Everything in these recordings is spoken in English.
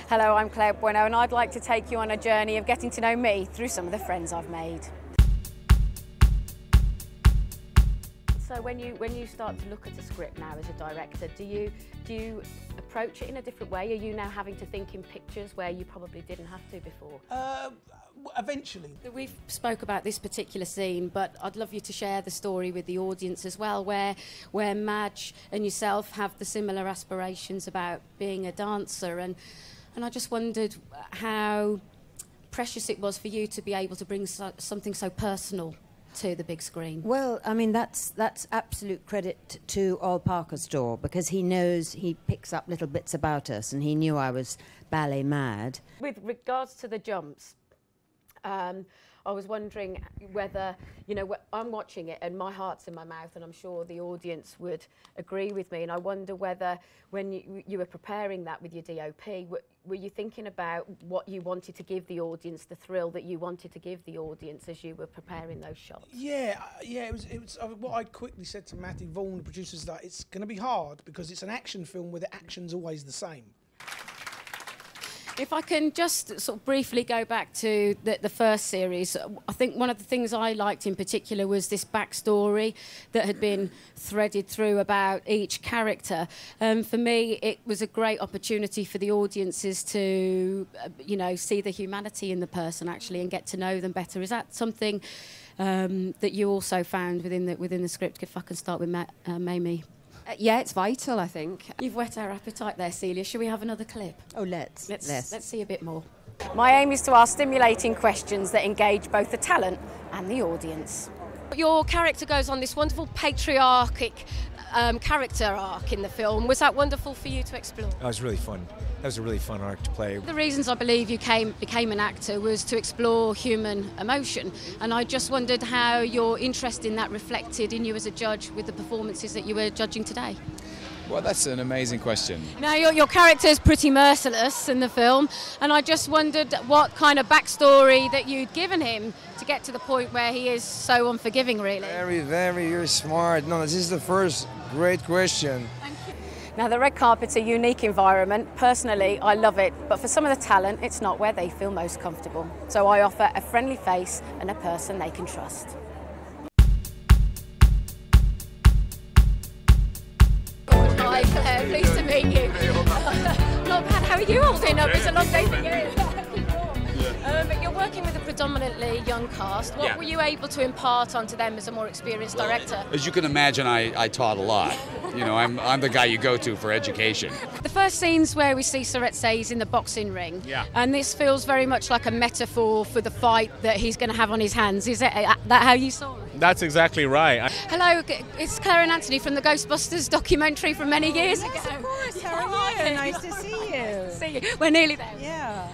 Hello, I'm Claire Bueno and I'd like to take you on a journey of getting to know me through some of the friends I've made. So when you start to look at a script now as a director, do you approach it in a different way? Are you now having to think in pictures where you probably didn't have to before? Eventually. We've spoke about this particular scene, but I'd love you to share the story with the audience as well, where Madge and yourself have the similar aspirations about being a dancer, and I just wondered how precious it was for you to be able to bring something so personal to the big screen. Well, I mean, that's absolute credit to Ol Parker's door, because he picks up little bits about us, and he knew I was ballet mad. With regards to the jumps, I was wondering whether, I'm watching it and my heart's in my mouth, and I'm sure the audience would agree with me, and I wonder whether when you were preparing that with your DOP, were you thinking about what you wanted to give the audience, the thrill that you wanted to give the audience as you were preparing those shots? Yeah, it was what I quickly said to Matty Vaughan, the producers, that it's going to be hard because it's an action film where the action's always the same. If I can just sort of briefly go back to the first series, I think one of the things I liked in particular was this backstory that had been threaded through about each character. For me, it was a great opportunity for the audiences to, see the humanity in the person actually and get to know them better. Is that something that you also found within the script? If I can start with Mamie. Yeah, it's vital, I think. You've whet our appetite there, Celia. Shall we have another clip? Oh, let's see a bit more. My aim is to ask stimulating questions that engage both the talent and the audience. Your character goes on this wonderful patriarchic character arc in the film. Was that wonderful for you to explore? That was really fun. That was a really fun arc to play. The reasons I believe you became an actor was to explore human emotion, and I just wondered how your interest in that reflected in you as a judge with the performances that you were judging today. Well, that's an amazing question. Now, your character is pretty merciless in the film, and I just wondered what kind of backstory that you'd given him to get to the point where he is so unforgiving, really. Very, very smart. No, this is the first great question. Now, the red carpet's a unique environment. Personally, I love it, but for some of the talent, it's not where they feel most comfortable. So I offer a friendly face and a person they can trust. Hi, Claire, pleased to meet you. Not bad, how are you holding up? It's a long day for you. But you're working with a predominantly young cast. What were you able to impart onto them as a more experienced director? As you can imagine, I taught a lot. I'm the guy you go to for education. The first scene's where we see Suretsey's in the boxing ring. Yeah. And this feels very much like a metaphor for the fight that he's going to have on his hands. Is that how you saw it? That's exactly right. Hello, it's Claire and Anthony from the Ghostbusters documentary from many years ago. Yes, of course. How are you? Nice to see you. We're nearly there. Yeah.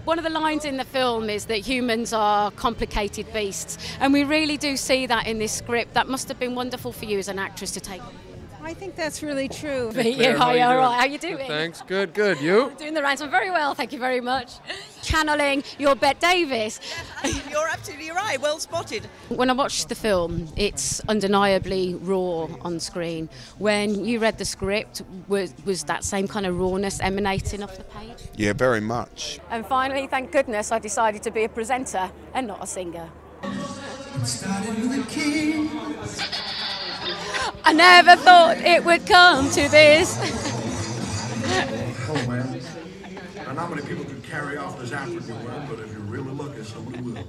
One of the lines in the film is that humans are complicated beasts, and we really do see that in this script. That must have been wonderful for you as an actress to take on. I think that's really true. Hi, all right. How you doing? Thanks. Good. You? Doing the rounds. I'm very well, thank you very much. Channeling your Bette Davis. You're absolutely right. Well spotted. When I watched the film, it's undeniably raw on screen. When you read the script, was that same kind of rawness emanating off the page? Yeah, very much. And finally, thank goodness, I decided to be a presenter and not a singer. I never thought it would come to this. Oh, man. I don't know how many people can carry off this African word, but if you're really lucky, somebody will.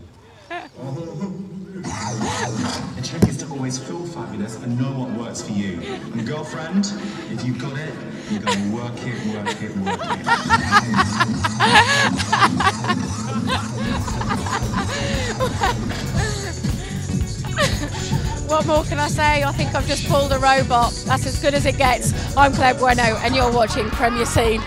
The trick is to always feel fabulous and know what works for you. And girlfriend, if you've got it, you got to work it. What more can I say? I think I've just pulled a robot. That's as good as it gets. I'm Claire Bueno and you're watching Premier Scene.